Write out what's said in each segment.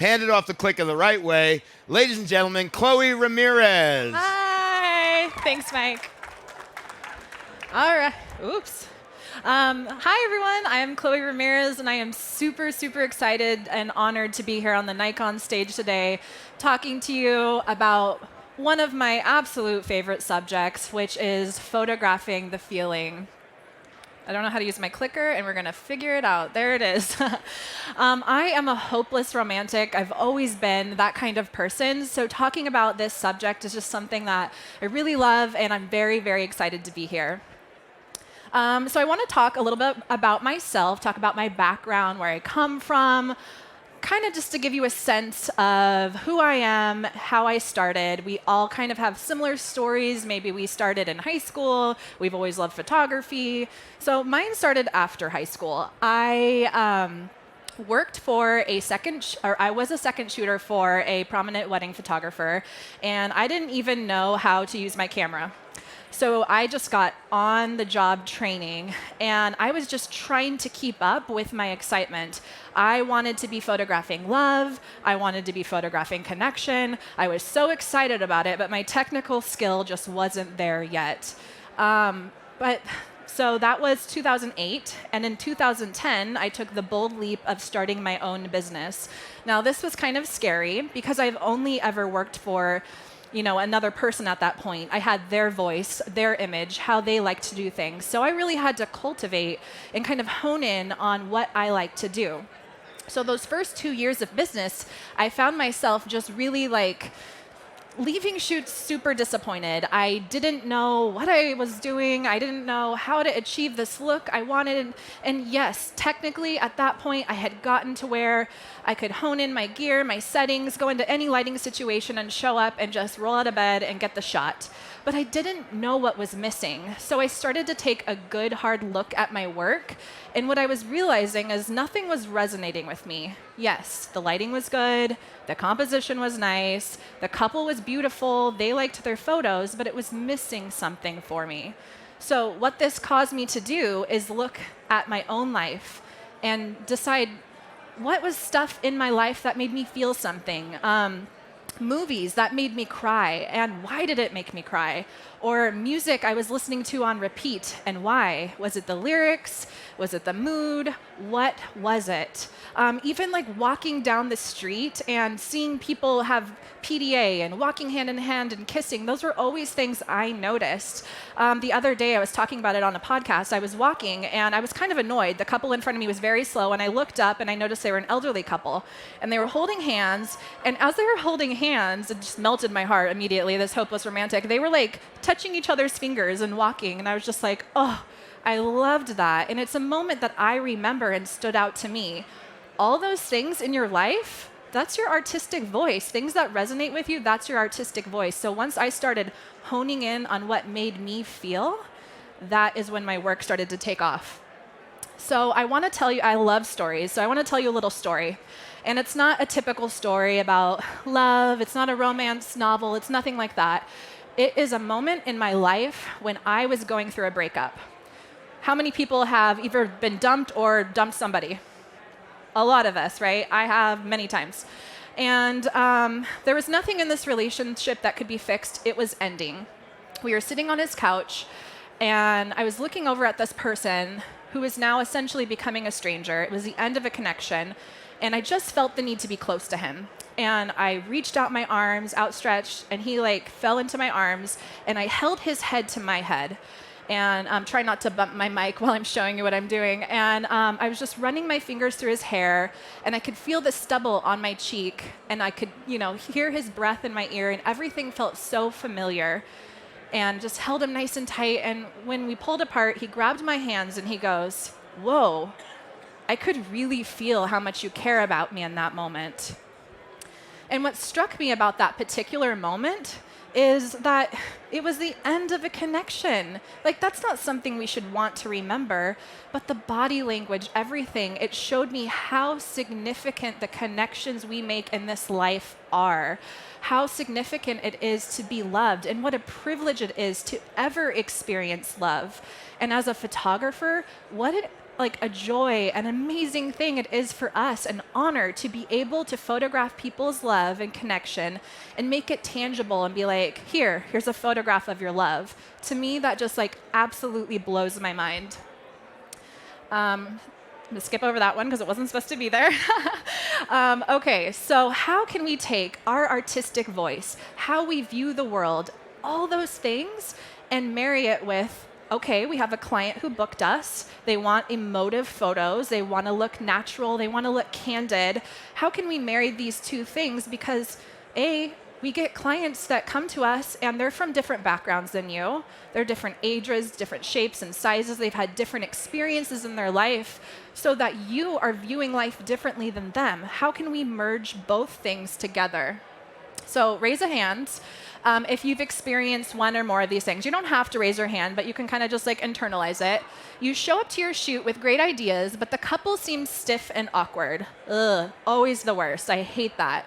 Hand it off the clicker the right way. Ladies and gentlemen, Chloe Ramirez. Hi. Thanks, Mike. All right. Oops. Hi, everyone. I am Chloe Ramirez, and I am super, super excited and honored to be here on the Nikon stage today talking to you about one of my absolute favorite subjects, which is photographing the feeling. I don't know how to use my clicker, and we're going to figure it out. There it is. I am a hopeless romantic. I've always been that kind of person. So talking about this subject is just something that I really love, and I'm very, very excited to be here. So I want to talk a little bit about myself, talk about my background, where I come from, kind of just to give you a sense of who I am, how I started. We all kind of have similar stories. Maybe we started in high school. We've always loved photography. So mine started after high school. I worked for I was a second shooter for a prominent wedding photographer, and I didn't even know how to use my camera. So I just got on-the-job training, and I was just trying to keep up with my excitement. I wanted to be photographing love. I wanted to be photographing connection. I was so excited about it, but my technical skill just wasn't there yet. So that was 2008, and in 2010, I took the bold leap of starting my own business. Now, this was kind of scary because I've only ever worked for another person at that point. I had their voice, their image, how they like to do things. So I really had to cultivate and kind of hone in on what I like to do. So those first 2 years of business, I found myself just really leaving shoots super disappointed. I didn't know what I was doing. I didn't know how to achieve this look I wanted. And yes, technically at that point, I had gotten to where I could hone in my gear, my settings, go into any lighting situation and show up and just roll out of bed and get the shot. But I didn't know what was missing. So I started to take a good hard look at my work. And what I was realizing is nothing was resonating with me. Yes, the lighting was good. The composition was nice. The couple was beautiful. They liked their photos, but it was missing something for me. So what this caused me to do is look at my own life and decide what was stuff in my life that made me feel something. Movies that made me cry, and why did it make me cry? Or music I was listening to on repeat, and why? Was it the lyrics? Was it the mood? What was it? Even walking down the street and seeing people have PDA and walking hand in hand and kissing, those were always things I noticed. The other day, I was talking about it on a podcast. I was walking, and I was kind of annoyed. The couple in front of me was very slow, and I looked up, and I noticed they were an elderly couple, and they were holding hands, and as they were holding hands, it just melted my heart immediately, this hopeless romantic. They were touching each other's fingers and walking, and I was just like, oh, I loved that. And it's a moment that I remember and stood out to me. All those things in your life, that's your artistic voice. Things that resonate with you, that's your artistic voice. So once I started honing in on what made me feel, that is when my work started to take off. So I want to tell you, I love stories, so I want to tell you a little story. And it's not a typical story about love. It's not a romance novel. It's nothing like that. It is a moment in my life when I was going through a breakup. How many people have either been dumped or dumped somebody? A lot of us, right? I have many times. And there was nothing in this relationship that could be fixed. It was ending. We were sitting on his couch, and I was looking over at this person who is now essentially becoming a stranger. It was the end of a connection, and I just felt the need to be close to him. And I reached out my arms, outstretched, and he fell into my arms, and I held his head to my head. And I'm trying not to bump my mic while I'm showing you what I'm doing. And I was just running my fingers through his hair, and I could feel the stubble on my cheek, and I could, hear his breath in my ear, and everything felt so familiar. And just held him nice and tight. And when we pulled apart, he grabbed my hands, and he goes, "Whoa, I could really feel how much you care about me in that moment." And what struck me about that particular moment is that it was the end of a connection. That's not something we should want to remember, but the body language, everything, it showed me how significant the connections we make in this life are, how significant it is to be loved, and what a privilege it is to ever experience love. And as a photographer, what like a joy, an amazing thing it is for us, an honor to be able to photograph people's love and connection and make it tangible and be like, here's a photograph of your love. To me, that just like absolutely blows my mind. I'm gonna skip over that one because it wasn't supposed to be there. Okay, so how can we take our artistic voice, how we view the world, all those things, and marry it with, okay, we have a client who booked us. They want emotive photos. They want to look natural. They want to look candid. How can we marry these two things? Because we get clients that come to us and they're from different backgrounds than you. They're different ages, different shapes and sizes. They've had different experiences in their life so that you are viewing life differently than them. How can we merge both things together? So raise a hand if you've experienced one or more of these things. You don't have to raise your hand, but you can kind of just like internalize it. You show up to your shoot with great ideas, but the couple seems stiff and awkward. Ugh, always the worst. I hate that.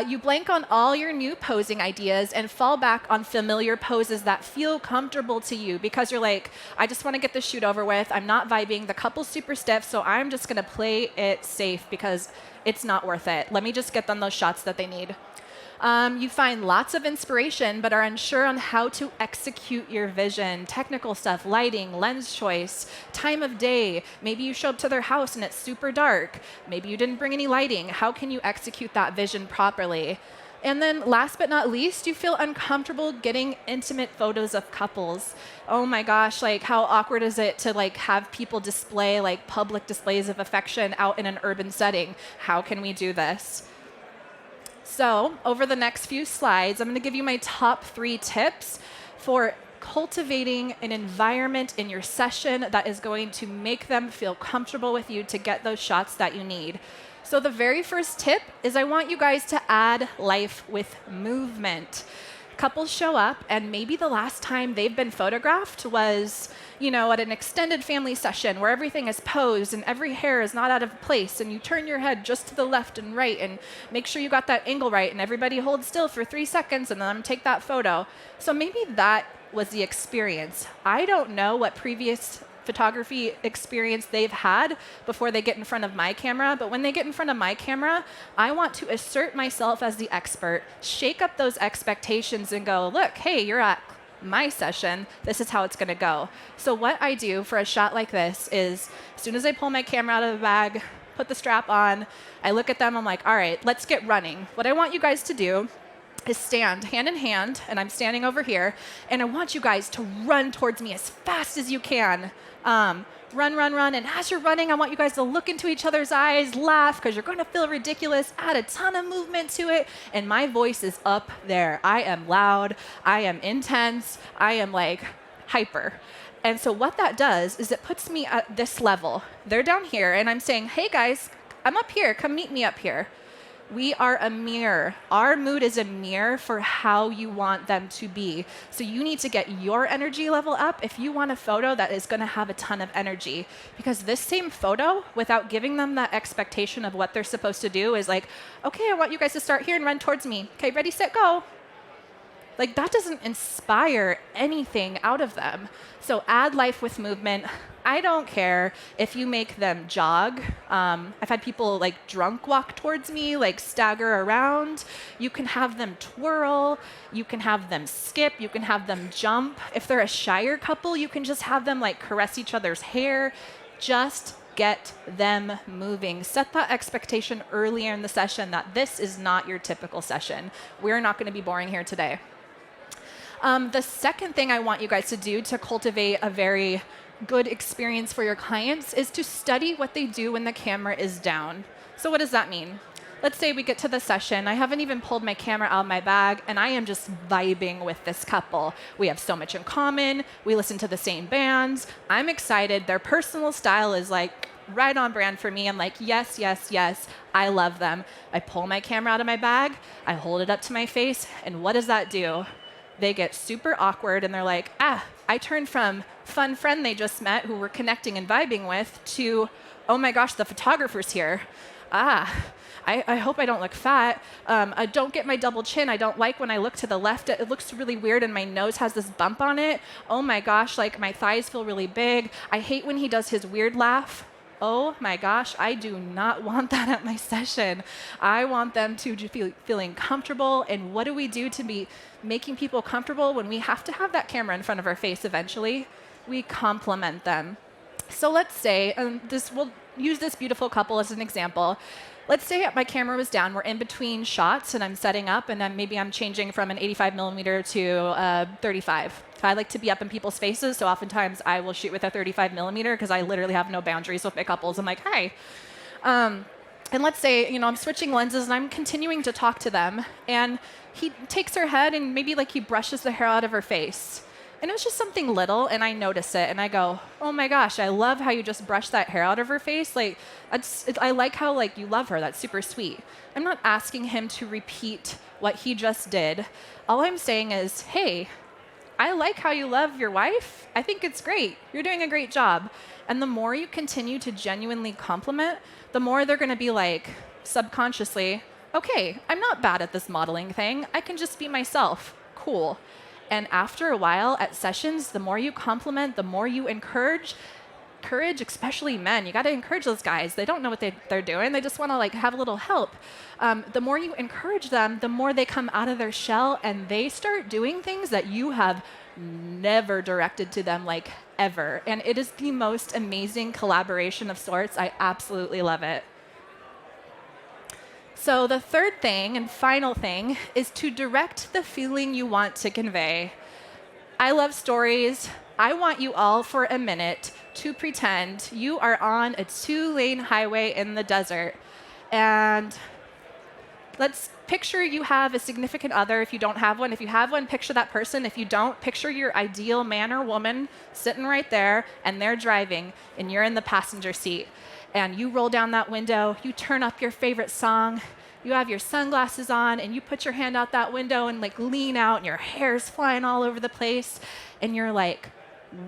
You blank on all your new posing ideas and fall back on familiar poses that feel comfortable to you because you're like, I just want to get this shoot over with. I'm not vibing. The couple's super stiff, so I'm just going to play it safe because it's not worth it. Let me just get them those shots that they need. You find lots of inspiration, but are unsure on how to execute your vision. Technical stuff, lighting, lens choice, time of day. Maybe you show up to their house and it's super dark. Maybe you didn't bring any lighting. How can you execute that vision properly? And then last but not least, you feel uncomfortable getting intimate photos of couples. Oh my gosh, like how awkward is it to like have people display like public displays of affection out in an urban setting? How can we do this? So over the next few slides, I'm going to give you my top 3 tips for cultivating an environment in your session that is going to make them feel comfortable with you to get those shots that you need. So the very first tip is I want you guys to add life with movement. Couples show up, and maybe the last time they've been photographed was, at an extended family session where everything is posed and every hair is not out of place, and you turn your head just to the left and right and make sure you got that angle right, and everybody hold still for 3 seconds and then take that photo. So maybe that was the experience. I don't know what previous photography experience they've had before they get in front of my camera, but when they get in front of my camera, I want to assert myself as the expert, shake up those expectations and go, look, hey, you're at my session, this is how it's going to go. So what I do for a shot like this is as soon as I pull my camera out of the bag, put the strap on, I look at them, I'm like, all right, let's get running. What I want you guys to do is stand hand in hand, and I'm standing over here, and I want you guys to run towards me as fast as you can. Run, and as you're running, I want you guys to look into each other's eyes, laugh, because you're going to feel ridiculous, add a ton of movement to it, and my voice is up there. I am loud, I am intense, I am like hyper. And so what that does is it puts me at this level. They're down here, and I'm saying, hey guys, I'm up here, come meet me up here. We are a mirror. Our mood is a mirror for how you want them to be. So you need to get your energy level up if you want a photo that is going to have a ton of energy. Because this same photo, without giving them that expectation of what they're supposed to do, is like, okay, I want you guys to start here and run towards me. Okay, ready, set, go. Like, that doesn't inspire anything out of them. So add life with movement. I don't care if you make them jog. I've had people like drunk walk towards me, like stagger around. You can have them twirl. You can have them skip. You can have them jump. If they're a shyer couple, you can just have them like caress each other's hair. Just get them moving. Set that expectation earlier in the session that this is not your typical session. We're not going to be boring here today. The second thing I want you guys to do to cultivate a very good experience for your clients is to study what they do when the camera is down. So what does that mean? Let's say we get to the session. I haven't even pulled my camera out of my bag, and I am just vibing with this couple. We have so much in common. We listen to the same bands. I'm excited. Their personal style is like right on brand for me. I'm like, yes, yes, yes. I love them. I pull my camera out of my bag. I hold it up to my face. And what does that do? They get super awkward, and they're like, I turned from fun friend they just met who we're connecting and vibing with to, oh my gosh, the photographer's here. I hope I don't look fat. I don't get my double chin. I don't like when I look to the left. It looks really weird and my nose has this bump on it. Oh my gosh, like my thighs feel really big. I hate when he does his weird laugh. Oh my gosh, I do not want that at my session. I want them to feeling comfortable. And what do we do to be making people comfortable when we have to have that camera in front of our face eventually? We compliment them. So let's say, we'll use this beautiful couple as an example. Let's say my camera was down, we're in between shots and I'm setting up and then maybe I'm changing from an 85 millimeter to 35. I like to be up in people's faces, so oftentimes I will shoot with a 35 millimeter because I literally have no boundaries with my couples. I'm like, hi. And let's say, I'm switching lenses and I'm continuing to talk to them and he takes her head and maybe like he brushes the hair out of her face. And it was just something little, and I notice it, and I go, oh my gosh, I love how you just brushed that hair out of her face. Like, I like how like you love her. That's super sweet. I'm not asking him to repeat what he just did. All I'm saying is, hey, I like how you love your wife. I think it's great. You're doing a great job. And the more you continue to genuinely compliment, the more they're going to be like, subconsciously, okay, I'm not bad at this modeling thing. I can just be myself. Cool. And after a while at sessions, the more you compliment, the more you encourage, especially men. You got to encourage those guys. They don't know what they're doing. They just want to like have a little help. The more you encourage them, the more they come out of their shell and they start doing things that you have never directed to them like ever. And it is the most amazing collaboration of sorts. I absolutely love it. So the third thing and final thing is to direct the feeling you want to convey. I love stories. I want you all for a minute to pretend you are on a 2-lane highway in the desert. And let's picture you have a significant other if you don't have one. If you have one, picture that person. If you don't, picture your ideal man or woman sitting right there and they're driving and you're in the passenger seat. And you roll down that window, you turn up your favorite song, you have your sunglasses on, and you put your hand out that window and like lean out, and your hair's flying all over the place, and you're like,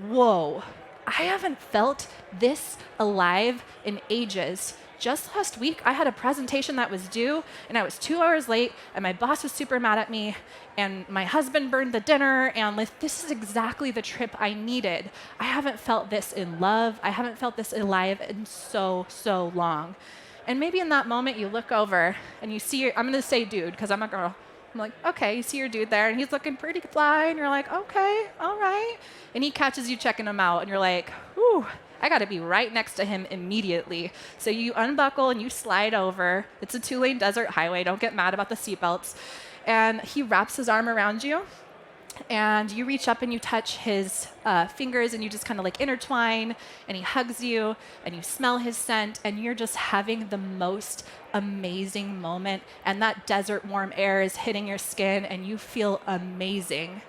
whoa, I haven't felt this alive in ages. Just last week, I had a presentation that was due, and I was 2 hours late, and my boss was super mad at me, and my husband burned the dinner, and like, this is exactly the trip I needed. I haven't felt this in love. I haven't felt this alive in so, so long. And maybe in that moment, you look over, and you see I'm going to say dude, because I'm a girl. I'm like, okay, you see your dude there, and he's looking pretty fly, and you're like, okay, all right. And he catches you checking him out, and you're like, whew, I got to be right next to him immediately. So you unbuckle and you slide over. It's a 2-lane desert highway. Don't get mad about the seatbelts. And he wraps his arm around you. And you reach up and you touch his fingers and you just kind of like intertwine. And he hugs you and you smell his scent. And you're just having the most amazing moment. And that desert warm air is hitting your skin and you feel amazing.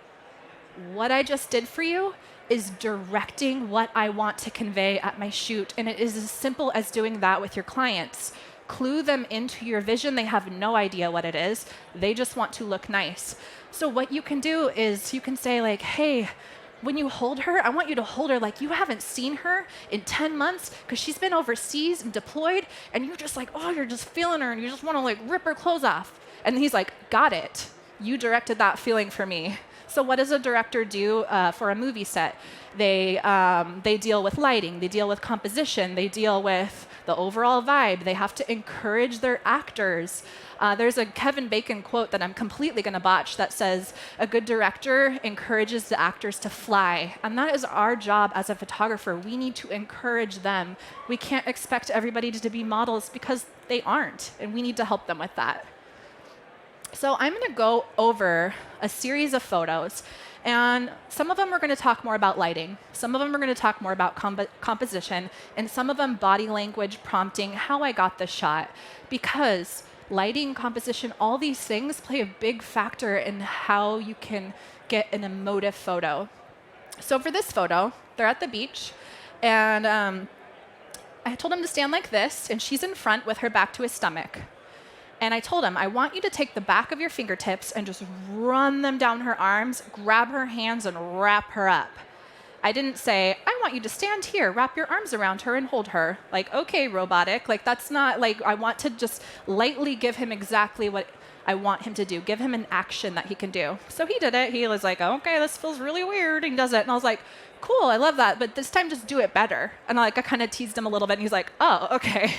What I just did for you is directing what I want to convey at my shoot. And it is as simple as doing that with your clients. Clue them into your vision. They have no idea what it is. They just want to look nice. So what you can do is you can say like, hey, when you hold her, I want you to hold her like you haven't seen her in 10 months because she's been overseas and deployed. And you're just like, oh, you're just feeling her and you just want to like rip her clothes off. And he's like, got it. You directed that feeling for me. So what does a director do for a movie set? They deal with lighting, they deal with composition, they deal with the overall vibe. They have to encourage their actors. There's a Kevin Bacon quote that I'm completely going to botch that says, a good director encourages the actors to fly. And that is our job as a photographer. We need to encourage them. We can't expect everybody to be models because they aren't, and we need to help them with that. So I'm going to go over a series of photos, and some of them are going to talk more about lighting, some of them are going to talk more about composition, and some of them body language, prompting, how I got this shot. Because lighting, composition, all these things play a big factor in how you can get an emotive photo. So for this photo, they're at the beach, and I told him to stand like this, and she's in front with her back to his stomach. And I told him, I want you to take the back of your fingertips and just run them down her arms, grab her hands, and wrap her up. I didn't say, I want you to stand here, wrap your arms around her and hold her. Like, okay, robotic. Like, that's not, like, I want to just lightly give him exactly what I want him to do. Give him an action that he can do. So he did it. He was like, okay, this feels really weird. And he does it. And I was like, cool, I love that, but this time just do it better. And I kind of teased him a little bit, and he's like, oh, okay.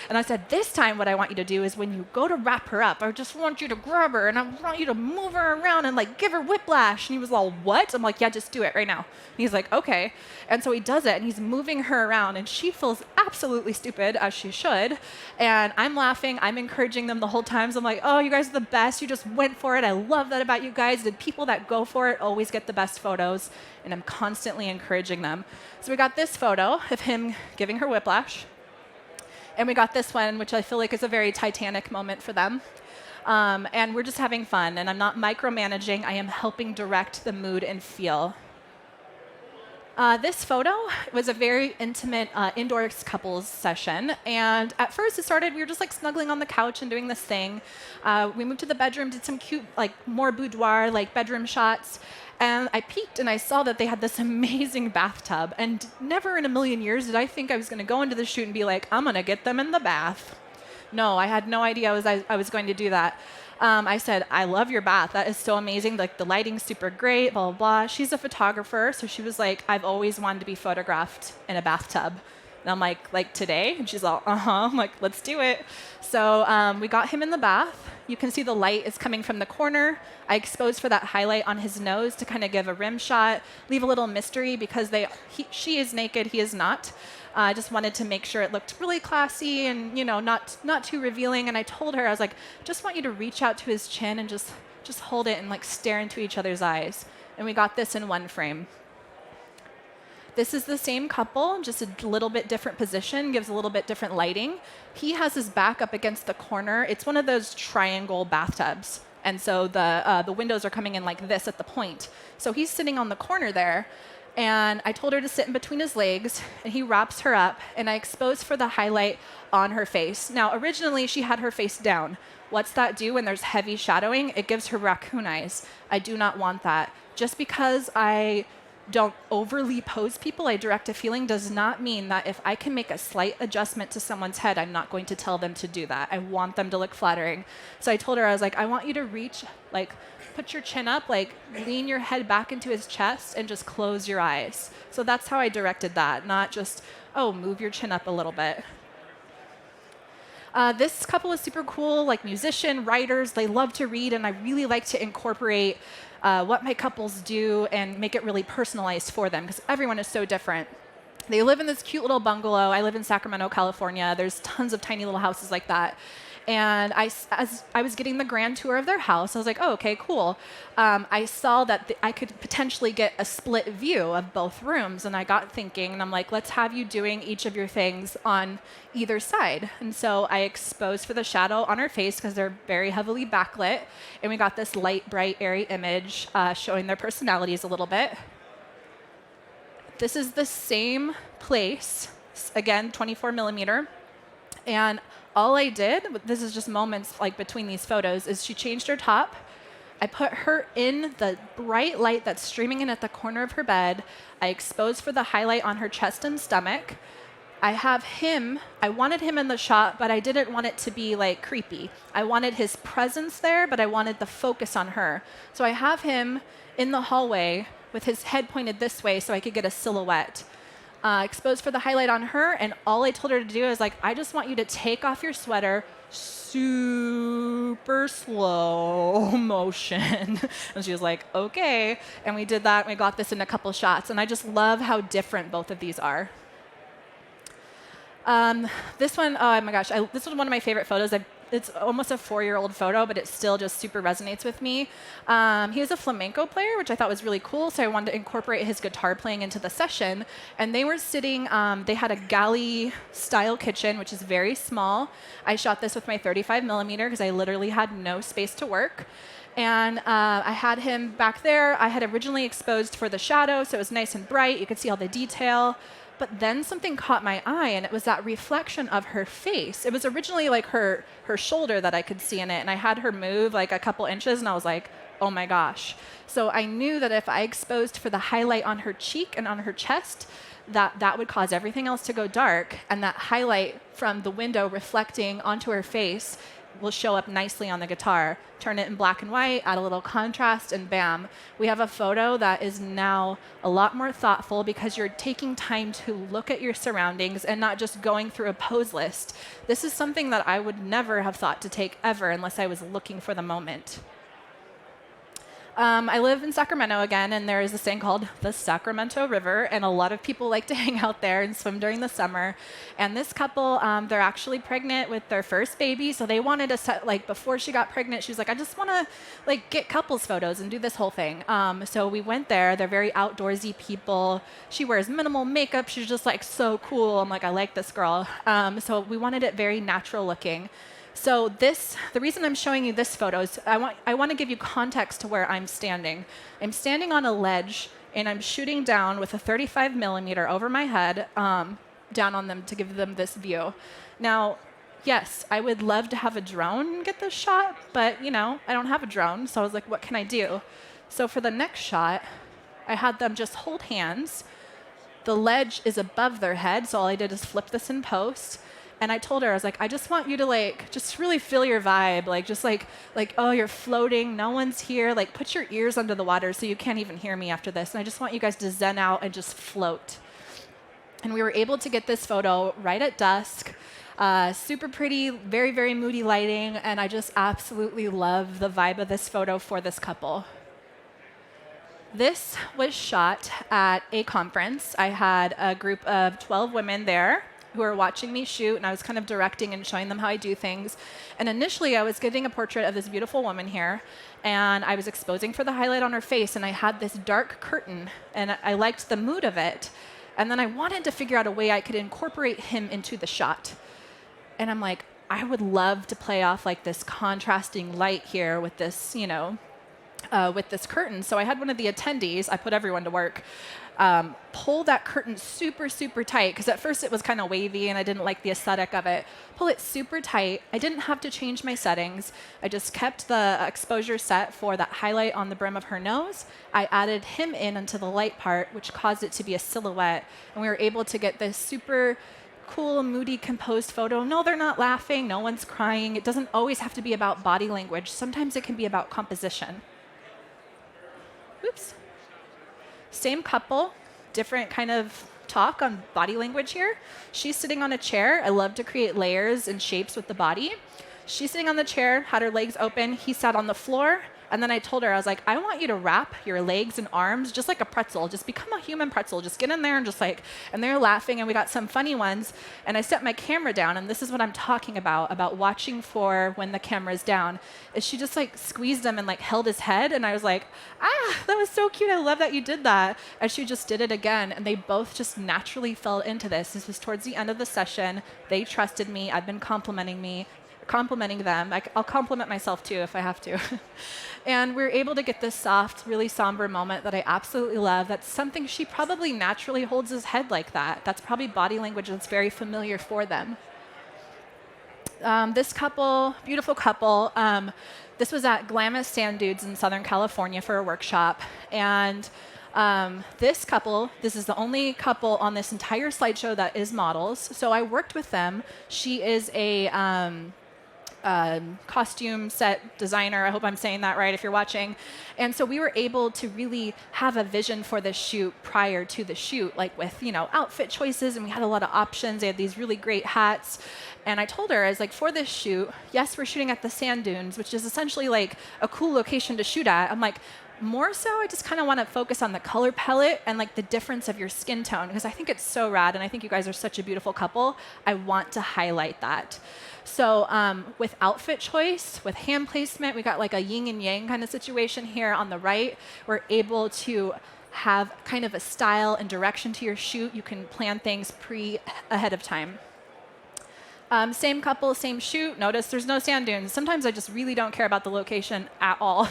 And I said, this time what I want you to do is when you go to wrap her up, I just want you to grab her, and I want you to move her around and like give her whiplash. And he was all, what? I'm like, yeah, just do it right now. And he's like, okay. And so he does it, and he's moving her around, and she feels absolutely stupid, as she should. And I'm laughing, I'm encouraging them the whole time. So I'm like, oh, you guys are the best. You just went for it. I love that about you guys. The people that go for it always get the best photos. And I'm constantly encouraging them. So we got this photo of him giving her whiplash. And we got this one, which I feel like is a very Titanic moment for them. And we're just having fun. And I'm not micromanaging. I am helping direct the mood and feel. This photo was a very intimate indoors couples session. And at first it started, we were just like snuggling on the couch and doing this thing. We moved to the bedroom, did some cute, like more boudoir, like bedroom shots. And I peeked and I saw that they had this amazing bathtub. And never in a million years did I think I was going to go into the shoot and be like, I'm going to get them in the bath. No, I had no idea I was going to do that. I said, I love your bath. That is so amazing. Like the lighting's super great, blah, blah, blah. She's a photographer. So she was like, I've always wanted to be photographed in a bathtub. And I'm like today? And she's all, I'm like, let's do it. So we got him in the bath. You can see the light is coming from the corner. I exposed for that highlight on his nose to kind of give a rim shot, leave a little mystery because she is naked, he is not. I just wanted to make sure it looked really classy and not too revealing. And I told her, I was like, just want you to reach out to his chin and just hold it and like stare into each other's eyes. And we got this in one frame. This is the same couple, just a little bit different position, gives a little bit different lighting. He has his back up against the corner. It's one of those triangle bathtubs. And so the windows are coming in like this at the point. So he's sitting on the corner there. And I told her to sit in between his legs, and he wraps her up, and I exposed for the highlight on her face. Now, originally, she had her face down. What's that do when there's heavy shadowing? It gives her raccoon eyes. I do not want that. Just because I don't overly pose people, I direct a feeling, does not mean that if I can make a slight adjustment to someone's head, I'm not going to tell them to do that. I want them to look flattering. So I told her, I was like, I want you to reach, like, put your chin up, like, lean your head back into his chest and just close your eyes. So that's how I directed that, not just, oh, move your chin up a little bit. This couple is super cool, like musician, writers, they love to read, and I really like to incorporate what my couples do and make it really personalized for them, because everyone is so different. They live in this cute little bungalow. I live in Sacramento, California. There's tons of tiny little houses like that. And as I was getting the grand tour of their house, I was like, oh, okay, cool. I saw that I could potentially get a split view of both rooms. And I got thinking, and I'm like, let's have you doing each of your things on either side. And so I exposed for the shadow on her face because they're very heavily backlit. And we got this light, bright, airy image showing their personalities a little bit. This is the same place, again, 24 millimeter. And all I did, this is just moments like between these photos, is she changed her top. I put her in the bright light that's streaming in at the corner of her bed. I exposed for the highlight on her chest and stomach. I wanted him in the shot, but I didn't want it to be like creepy. I wanted his presence there, but I wanted the focus on her. So I have him in the hallway with his head pointed this way so I could get a silhouette. Exposed for the highlight on her, and all I told her to do is like, I just want you to take off your sweater super slow motion. And she was like, okay. And we did that, and we got this in a couple shots, and I just love how different both of these are. This one, oh my gosh, this was one of my favorite photos. It's almost a 4-year-old photo, but it still just super resonates with me. He was a flamenco player, which I thought was really cool, so I wanted to incorporate his guitar playing into the session. And they were sitting, they had a galley-style kitchen, which is very small. I shot this with my 35 millimeter because I literally had no space to work. And I had him back there. I had originally exposed for the shadow, so it was nice and bright. You could see all the detail. But then something caught my eye, and it was that reflection of her face. It was originally like her shoulder that I could see in it, and I had her move like a couple inches, and I was like, oh my gosh. So I knew that if I exposed for the highlight on her cheek and on her chest, that would cause everything else to go dark, and that highlight from the window reflecting onto her face will show up nicely on the guitar. Turn it in black and white, add a little contrast, and bam. We have a photo that is now a lot more thoughtful because you're taking time to look at your surroundings and not just going through a pose list. This is something that I would never have thought to take ever unless I was looking for the moment. I live in Sacramento again, and there is this thing called the Sacramento River, and a lot of people like to hang out there and swim during the summer. And this couple, they're actually pregnant with their first baby, so they wanted to set, like, before she got pregnant, she was like, I just want to, like, get couples photos and do this whole thing. So we went there. They're very outdoorsy people. She wears minimal makeup. She's just, like, so cool. I'm like, I like this girl. So we wanted it very natural looking. So the reason I'm showing you this photo is I want to give you context to where I'm standing. I'm standing on a ledge, and I'm shooting down with a 35 millimeter over my head, down on them to give them this view. Now, yes, I would love to have a drone and get this shot, but I don't have a drone, so I was like, what can I do? So for the next shot, I had them just hold hands. The ledge is above their head, so all I did is flip this in post. And I told her, I was like, I just want you to, like, just really feel your vibe. Like, just like, oh, you're floating. No one's here. Like, put your ears under the water so you can't even hear me after this. And I just want you guys to zen out and just float. And we were able to get this photo right at dusk. Super pretty, very, very moody lighting. And I just absolutely love the vibe of this photo for this couple. This was shot at a conference. I had a group of 12 women there who were watching me shoot, and I was kind of directing and showing them how I do things. And initially, I was getting a portrait of this beautiful woman here, and I was exposing for the highlight on her face, and I had this dark curtain, and I liked the mood of it. And then I wanted to figure out a way I could incorporate him into the shot. And I'm like, I would love to play off like this contrasting light here with this, with this curtain. So I had one of the attendees, I put everyone to work, pull that curtain super, super tight, because at first it was kind of wavy and I didn't like the aesthetic of it. Pull it super tight. I didn't have to change my settings. I just kept the exposure set for that highlight on the brim of her nose. I added him in into the light part, which caused it to be a silhouette. And we were able to get this super cool, moody, composed photo. No, they're not laughing. No one's crying. It doesn't always have to be about body language. Sometimes it can be about composition. Oops. Same couple, different kind of talk on body language here. She's sitting on a chair. I love to create layers and shapes with the body. She's sitting on the chair, had her legs open. He sat on the floor. And then I told her, I was like, I want you to wrap your legs and arms just like a pretzel. Just become a human pretzel. Just get in there and just like, and they're laughing. And we got some funny ones. And I set my camera down. And this is what I'm talking about watching for when the camera's down, is she just like squeezed him and like held his head. And I was like, that was so cute. I love that you did that. And she just did it again. And they both just naturally fell into this. This was towards the end of the session. They trusted me. I've been complimenting them. I'll compliment myself too if I have to. And we're able to get this soft, really somber moment that I absolutely love. That's something she probably naturally holds his head like that. That's probably body language that's very familiar for them. This couple, beautiful couple, this was at Glamis Sand Dudes in Southern California for a workshop. And this couple, this is the only couple on this entire slideshow that is models. So I worked with them. She is a costume set designer. I hope I'm saying that right if you're watching. And so we were able to really have a vision for this shoot prior to the shoot, like with, outfit choices, and we had a lot of options. They had these really great hats. And I told her, I was like, for this shoot, yes, we're shooting at the sand dunes, which is essentially like a cool location to shoot at. I'm like, more so, I just kind of want to focus on the color palette and like the difference of your skin tone, because I think it's so rad, and I think you guys are such a beautiful couple. I want to highlight that. So with outfit choice, with hand placement, we got like a yin and yang kind of situation here on the right. We're able to have kind of a style and direction to your shoot. You can plan things ahead of time. Same couple, same shoot. Notice there's no sand dunes. Sometimes I just really don't care about the location at all.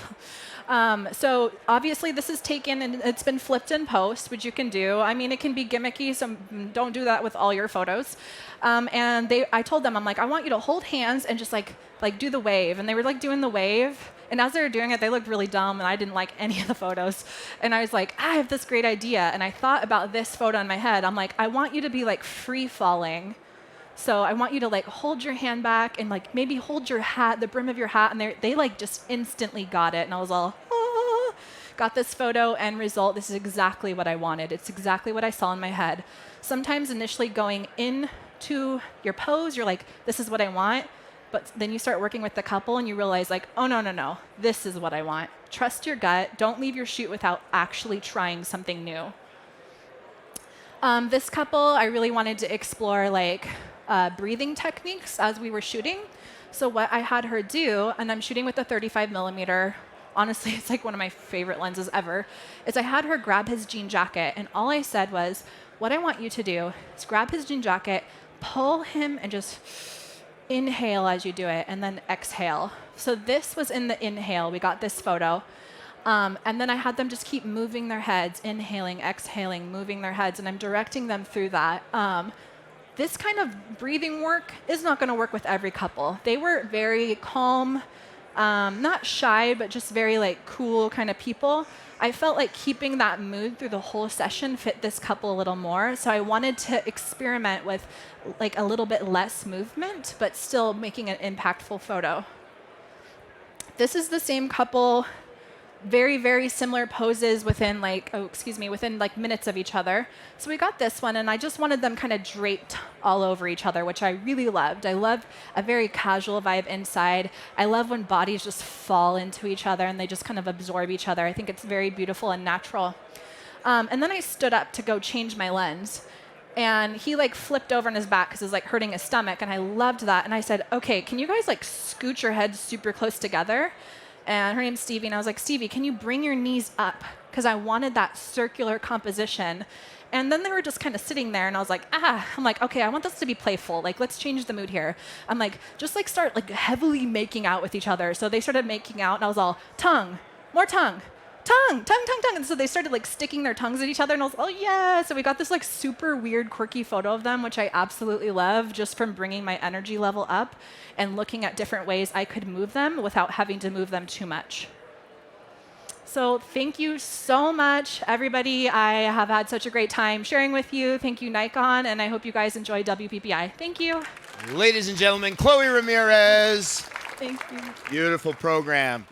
So obviously this is taken and it's been flipped in post, which you can do. I mean, it can be gimmicky, so don't do that with all your photos. And I told them, I'm like, I want you to hold hands and just like do the wave. And they were like doing the wave. And as they were doing it, they looked really dumb, and I didn't like any of the photos. And I was like, I have this great idea. And I thought about this photo in my head. I'm like, I want you to be like free falling. So I want you to like hold your hand back and like maybe hold your hat, the brim of your hat, and they like just instantly got it. And I was all, ah. Got this photo, end result. This is exactly what I wanted. It's exactly what I saw in my head. Sometimes initially going into your pose, you're like, this is what I want. But then you start working with the couple and you realize like, oh, no, this is what I want. Trust your gut. Don't leave your shoot without actually trying something new. This couple, I really wanted to explore like breathing techniques as we were shooting. So what I had her do, and I'm shooting with a 35 millimeter, honestly, it's like one of my favorite lenses ever, is I had her grab his jean jacket, and all I said was, what I want you to do is grab his jean jacket, pull him, and just inhale as you do it, and then exhale. So this was in the inhale. We got this photo. And then I had them just keep moving their heads, inhaling, exhaling, moving their heads, and I'm directing them through that. This kind of breathing work is not going to work with every couple. They were very calm, not shy, but just very like cool kind of people. I felt like keeping that mood through the whole session fit this couple a little more. So I wanted to experiment with like a little bit less movement, but still making an impactful photo. This is the same couple, very, very similar poses within within like minutes of each other. So we got this one, and I just wanted them kind of draped all over each other, which I really loved. I love a very casual vibe inside. I love when bodies just fall into each other and they just kind of absorb each other. I think it's very beautiful and natural. And then I stood up to go change my lens. And he like flipped over on his back because it was like hurting his stomach, and I loved that. And I said, okay, can you guys like scoot your heads super close together? And her name's Stevie, and I was like, Stevie, can you bring your knees up? Because I wanted that circular composition. And then they were just kind of sitting there, and I was like, I'm like, okay, I want this to be playful. Like, let's change the mood here. I'm like, just like start like heavily making out with each other. So they started making out, and I was all, tongue, more tongue. Tongue. And so they started like sticking their tongues at each other, and I was, oh yeah. So we got this like super weird, quirky photo of them, which I absolutely love, just from bringing my energy level up and looking at different ways I could move them without having to move them too much. So thank you so much, everybody. I have had such a great time sharing with you. Thank you, Nikon, and I hope you guys enjoy WPPI. Thank you. Ladies and gentlemen, Chloe Ramirez. Thank you. Beautiful program.